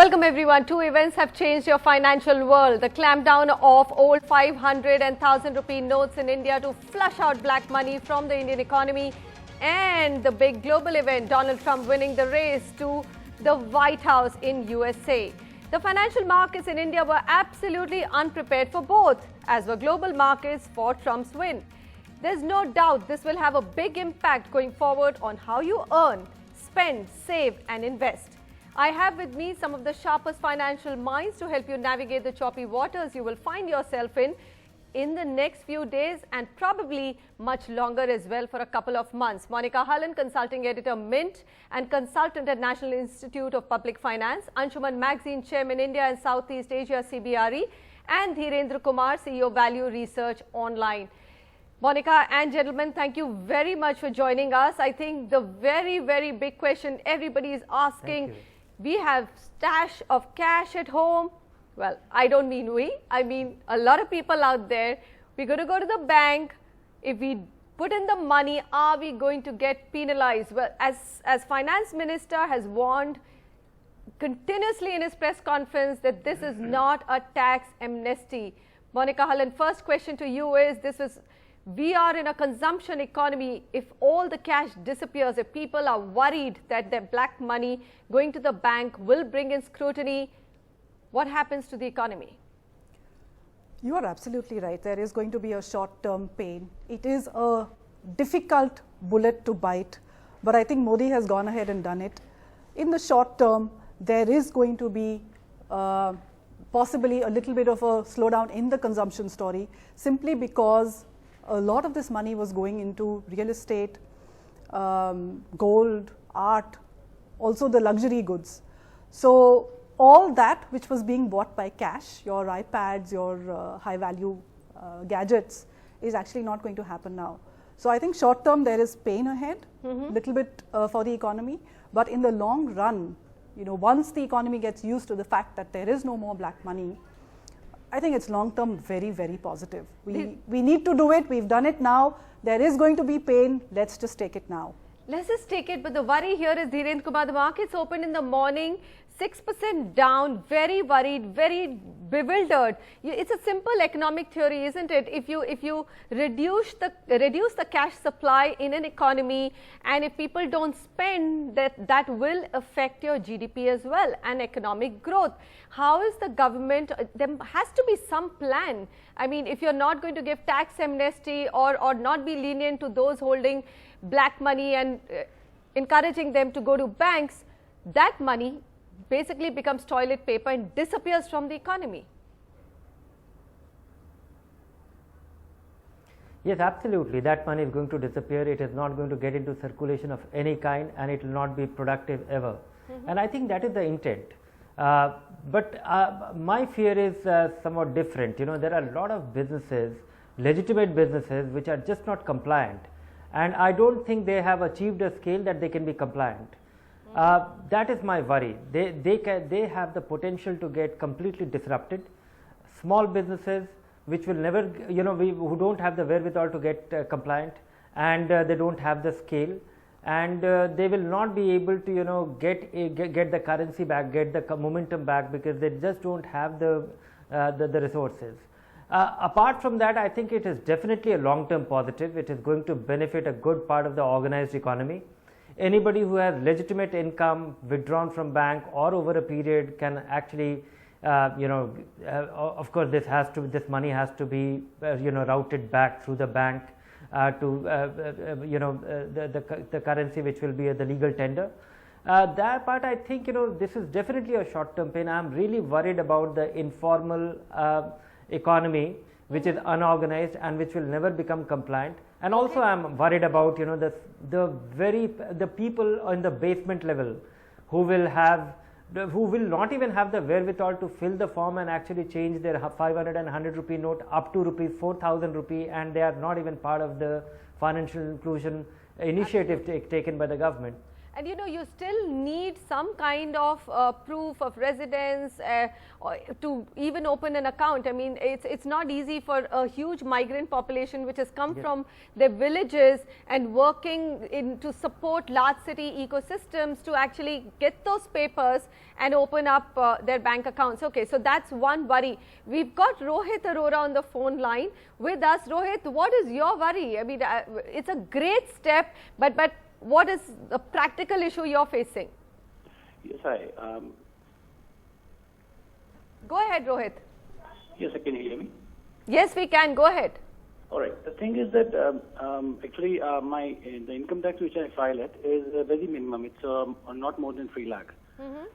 Welcome everyone. Two events have changed your financial world. The clampdown of old 500 and 1000 rupee notes in India to flush out black money from the Indian economy, and the big global event, Donald Trump winning the race to the White House in USA. The financial markets in India were absolutely unprepared for both, as were global markets for Trump's win. There's no doubt this will have a big impact going forward on how you earn, spend, save and invest. I have with me some of the sharpest financial minds to help you navigate the choppy waters you will find yourself in the next few days, and probably much longer as well, for a couple of months. Monica Hullen, consulting editor Mint and consultant at National Institute of Public Finance, Anshuman Magazine chairman India and Southeast Asia CBRE, and Dhirendra Kumar, CEO Value Research Online. Monica and gentlemen, thank you very much for joining us. I think the very big question everybody is asking, we have stash of cash at home. Well, I don't mean we, I mean a lot of people out there. We're going to go to the bank. If we put in the money, are we going to get penalized? Well, as finance minister has warned continuously in his press conference that this is not a tax amnesty. Monica Hullen, first question to you is, we are in a consumption economy. If all the cash disappears, if people are worried that their black money going to the bank will bring in scrutiny, what happens to the economy? You are absolutely right. There is going to be a short-term pain. It is a difficult bullet to bite, but I think Modi has gone ahead and done it. In the short term, there is going to be possibly a little bit of a slowdown in the consumption story, simply because a lot of this money was going into real estate, gold, art, also the luxury goods. So all that which was being bought by cash, your iPads, your high value gadgets, is actually not going to happen now. So I think short term there is pain ahead, little bit for the economy, but in the long run, you know, once the economy gets used to the fact that there is no more black money, I think it's long term very positive. We need to do it. We've done it now. There is going to be pain. Let's just take it now. Let's just take it. But the worry here is, Dhirendra Kumar, the markets opened in the morning 6% down, very worried, very bewildered. It's a simple economic theory, isn't it? If you reduce the cash supply in an economy, and if people don't spend, that will affect your GDP as well and economic growth. How is the government? There has to be some plan. I mean, if you're not going to give tax amnesty or not be lenient to those holding black money and encouraging them to go to banks, that money basically becomes toilet paper and disappears from the economy. Yes, absolutely. That money is going to disappear. It is not going to get into circulation of any kind, and it will not be productive ever. And I think that is the intent. But my fear is somewhat different. You know, there are a lot of businesses, legitimate businesses, which are just not compliant, and I don't think they have achieved a scale that they can be compliant. That is my worry. They have the potential to get completely disrupted. Small businesses which will never, you know, who don't have the wherewithal to get compliant, and they don't have the scale, and they will not be able to, you know, get the currency back, get the momentum back, because they just don't have the resources. Apart from that, I think it is definitely a long-term positive. It is going to benefit a good part of the organized economy. Anybody who has legitimate income withdrawn from bank or over a period can actually, of course, this money has to be, routed back through the bank to, the currency which will be the legal tender. That part, I think, you know, this is definitely a short-term pain. I am really worried about the informal economy, which is unorganized and which will never become compliant. And also I am worried about, you know, the people on the basement level who will not even have the wherewithal to fill the form and actually change their 500 and 100 rupee note up to rupees 4,000 rupee, and they are not even part of the financial inclusion initiative taken by the government. And you know, you still need some kind of proof of residence to even open an account. I mean, it's not easy for a huge migrant population which has come from their villages and working to support large city ecosystems to actually get those papers and open up their bank accounts. Okay, so that's one worry. We've got Rohit Arora on the phone line with us. Rohit, what is your worry? I mean, it's a great step, but what is the practical issue you're facing? Yes, Go ahead, Rohit. Yes, can you hear me? Yes, we can. Go ahead. All right. The thing is that actually the income tax which I file at is very minimum. It's not more than 3 lakh.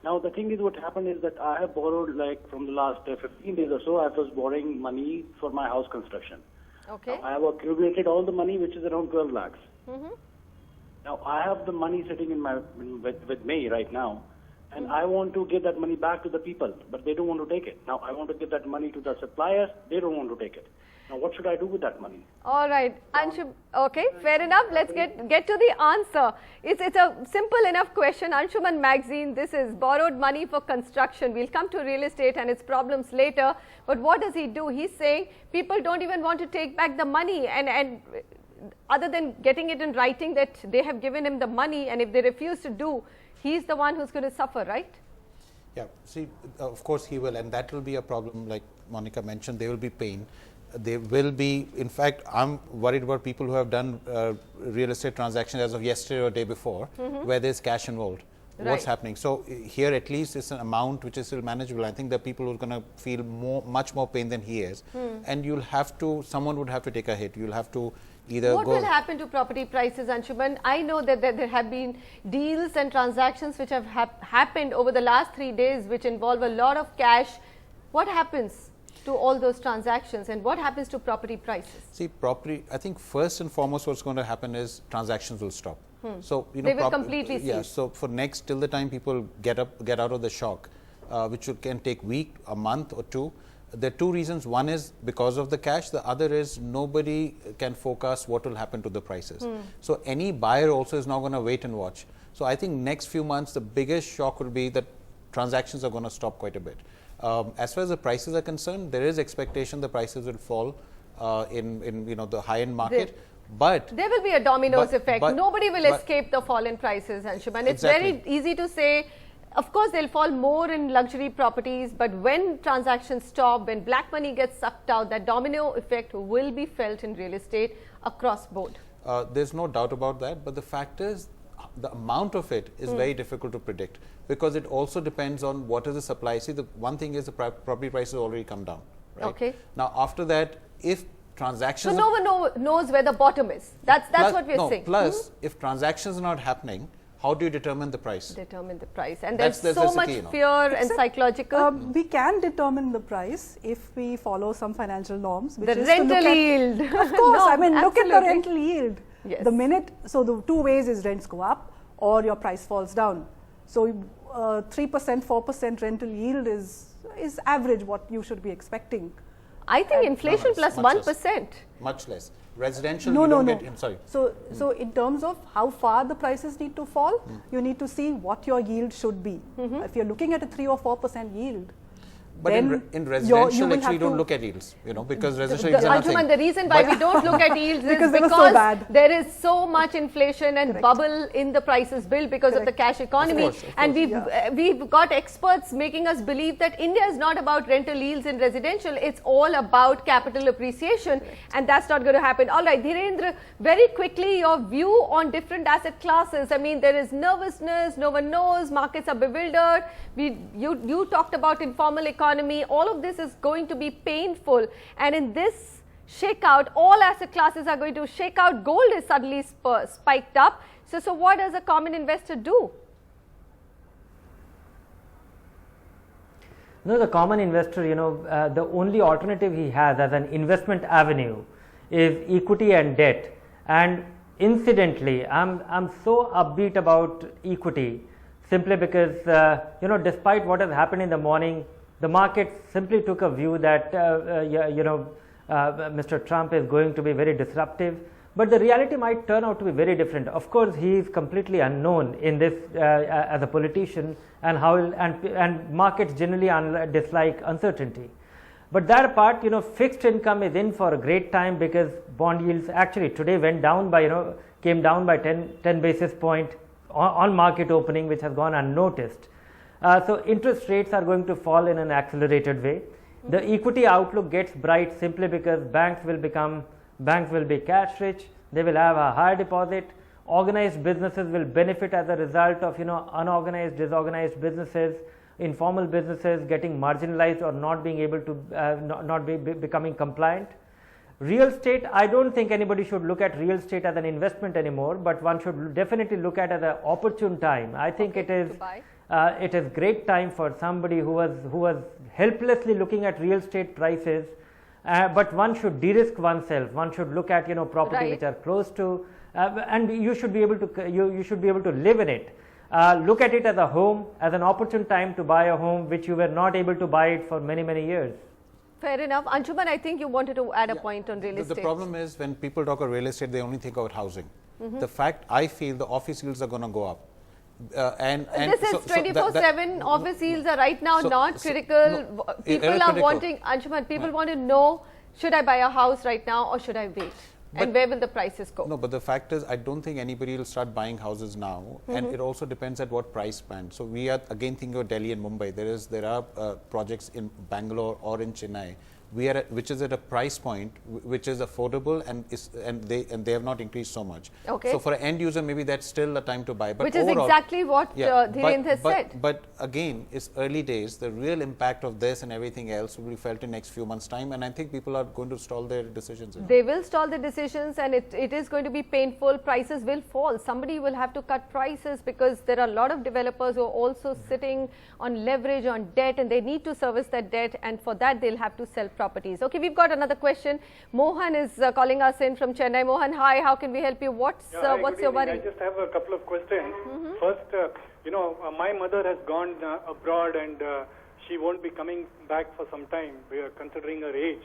Now the thing is, what happened is that I have borrowed, like from the last 15 days or so, I was borrowing money for my house construction. Okay. Now, I have accumulated all the money, which is around 12 lakhs. Now I have the money sitting in with me right now, and I want to give that money back to the people, but they don't want to take it. Now I want to give that money to the suppliers, they don't want to take it. Now what should I do with that money? All right, Anshum, okay, fair enough. Let's get to the answer. It's a simple enough question. Anshuman Magazine, this is borrowed money for construction. We'll come to real estate and its problems later. But what does he do? He's saying people don't even want to take back the money, and other than getting it in writing that they have given him the money, and if they refuse to do, he's the one who's going to suffer, right? Yeah, see, of course he will, and that will be a problem. Like Monica mentioned, there will be pain. There will be, in fact, I'm worried about people who have done real estate transactions as of yesterday or day before, where there's cash involved. Right. What's happening? So here at least it's an amount which is still manageable. I think there are people who are going to feel much more pain than he is, and you'll have to, someone would have to take a hit. You'll have to either What will happen to property prices, Anshuman? I know that there have been deals and transactions which have happened over the last 3 days which involve a lot of cash. What happens to all those transactions, and what happens to property prices? See, property, I think first and foremost what's going to happen is transactions will stop. So, you know, They will completely yeah, cease. so for next, till the time people get out of the shock, which can take week, a month or two, there are two reasons. One is because of the cash, the other is nobody can forecast what will happen to the prices. So any buyer also is now going to wait and watch. So I think next few months the biggest shock will be that transactions are going to stop quite a bit. As far as the prices are concerned, there is expectation the prices will fall in you know, the high-end market. But there will be a dominoes effect. Nobody will escape the fall in prices, Anshuman. It's very easy to say, of course, they'll fall more in luxury properties, but when transactions stop, when black money gets sucked out, that domino effect will be felt in real estate across board. There's no doubt about that, but the fact is, the amount of it is very difficult to predict, because it also depends on what is the supply. See, the one thing is the property prices already come down. Right? Okay. Now, after that, if transactions... So, no one knows where the bottom is. That's what we're saying. Plus, if transactions are not happening, how do you determine the price? Determine the price. And that's so much key, you know. fear and psychological. We can determine the price if we follow some financial norms. Which The is rental to look at, yield. Of course, No, I mean, look at the absolutely. rental yield. Yes. The minute, so the two ways is rents go up or your price falls down. So 3%, 4% rental yield is average what you should be expecting. I think inflation plus 1%. Much less. Residential, No. Sorry. So in terms of how far the prices need to fall, you need to see what your yield should be. If you're looking at a 3 or 4% yield, But then in residential, will actually, you have don't to- look at yields, you know, because residential yields are nothing. Anshuman, the reason why we don't look at yields is Because they were so because bad. there is so much inflation and Correct. bubble in the prices built because of the cash economy. Of course, And we've got experts making us believe that India is not about rental yields in residential. It's all about capital appreciation. And that's not going to happen. All right, Dhirendra, very quickly, your view on different asset classes. I mean, there is nervousness, no one knows, markets are bewildered. You talked about informal economy. All of this is going to be painful, and in this shakeout, all asset classes are going to shake out. Gold is suddenly spiked up. So what does a common investor do? No, the common investor, you know, the only alternative he has as an investment avenue is equity and debt. And incidentally, I'm so upbeat about equity simply because, you know, despite what has happened in the morning, the market simply took a view that, Mr. Trump is going to be very disruptive. but the reality might turn out to be very different. Of course, he is completely unknown in this as a politician, and and markets generally dislike uncertainty. But that apart, fixed income is in for a great time, because bond yields actually today went down by, came down by 10 basis point on market opening, which has gone unnoticed. So interest rates are going to fall in an accelerated way. The equity outlook gets bright simply because banks will be cash rich. They will have a higher deposit. Organized businesses will benefit as a result of unorganized, disorganized businesses, informal businesses getting marginalized or not being able to becoming compliant. Real estate, I don't think anybody should look at real estate as an investment anymore, but one should definitely look at it as an opportune time. I think it is great time for somebody who was helplessly looking at real estate prices, but one should de-risk oneself. One should look at property which are close to, and you should be able to live in it. Look at it as a home, as an opportune time to buy a home which you were not able to buy it for many years. Fair enough. Anshuman, I think you wanted to add a point on real estate. The problem is, when people talk about real estate, they only think about housing. The fact, I feel the office yields are going to go up. And this is 24/7 office yields are right now not critical. People are wanting, Anshuman, people want to know, should I buy a house right now or should I wait? And where will the prices go? No, but the fact is, I don't think anybody will start buying houses now, and it also depends at what price band. So we are again thinking of Delhi and Mumbai. There are projects in Bangalore or in Chennai, which is at a price point which is affordable, and they have not increased so much. Okay. So for an end user, maybe that's still a time to buy. But which is exactly what Dhirendra has said. But again, it's early days. The real impact of this and everything else will be felt in next few months' time, and I think people are going to stall their decisions. They will stall the decisions, and it is going to be painful. Prices will fall. Somebody will have to cut prices, because there are a lot of developers who are also sitting on leverage, on debt, and they need to service that debt, and for that they'll have to sell properties. Okay, we've got another question. Mohan is calling us in from Chennai. Mohan, hi, how can we help you? What's your worry? I just have a couple of questions. First, my mother has gone abroad, and she won't be coming back for some time, considering her age.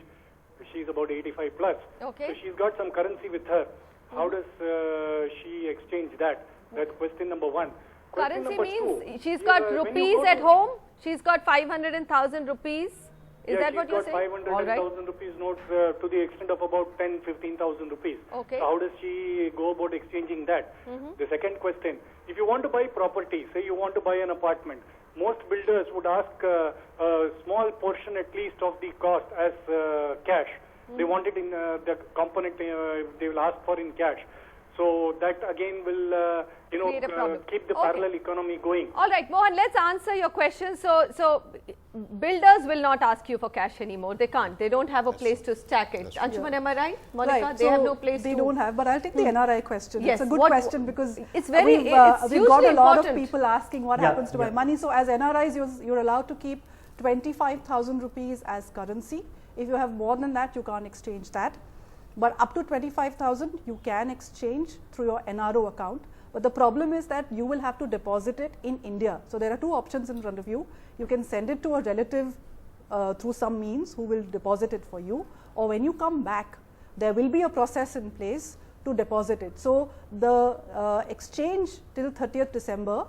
She's about 85 plus. Okay. So she's got some currency with her. How does she exchange that? That's question number one. Question Currency number means two, she's got rupees at home. She's got 500 and 1,000 rupees. Is that what you're saying? She's got 500 and 1,000 rupees notes to the extent of about 10,000-15,000 rupees. Okay. So how does she go about exchanging that? The second question, if you want to buy property, say you want to buy an apartment, most builders would ask a small portion at least of the cost as cash. They want it in the component they will ask for in cash. So that again will keep the parallel economy going. All right, Mohan, let's answer your question. So builders will not ask you for cash anymore. They can't. They don't have a place to stack it. Anshuman, am I right? Monica, right. they have no place They don't have, but I'll take the NRI question. Yes. It's a good question, because it's very, we've got a lot important. of people asking what happens to my money. So as NRIs, you're allowed to keep 25,000 rupees as currency. If you have more than that, you can't exchange that. But up to 25,000, you can exchange through your NRO account. But the problem is that you will have to deposit it in India. So there are two options in front of you. You can send it to a relative through some means who will deposit it for you. Or when you come back, there will be a process in place to deposit it. So the exchange till 30th December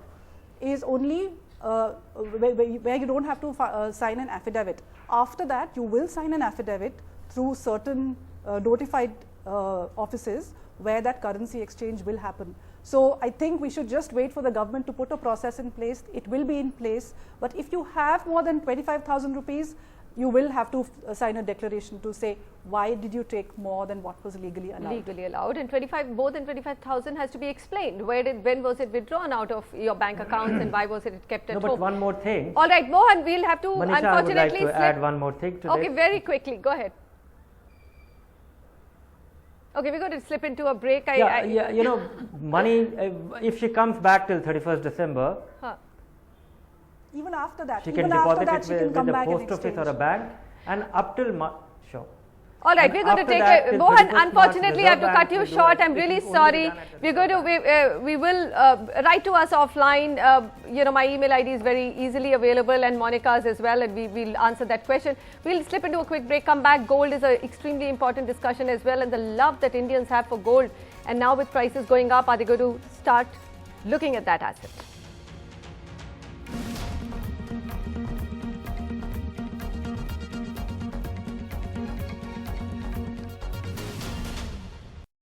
is only where you don't have to sign an affidavit. After that, you will sign an affidavit through certain notified offices where that currency exchange will happen. So I think we should just wait for the government to put a process in place. It will be in place, but if you have more than 25,000 rupees, you will have to sign a declaration to say why did you take more than what was legally allowed. Legally allowed, and more than 25,000 has to be explained. When was it withdrawn out of your bank accounts, and why was it kept at home? But one more thing. All right, Mohan, we'll have to Manisha, unfortunately I would like to add one more thing to Okay, this. very quickly, go ahead. Okay, we're going to slip into a break. Money, if she comes back till 31st December, even after that, she can deposit it with the post office or a bank, and up till All right, And we're going to after take that, a till Mohan, 31st March, unfortunately, I have to Reserve cut Bank you will do short. it. I'm It really is only sorry. done at the We're going to we will write to us offline. You know, my email ID is very easily available, and Monica's as well, and we'll answer that question. We'll slip into a quick break, come back. Gold is an extremely important discussion as well, and the love that Indians have for gold. And now with prices going up, are they going to start looking at that asset?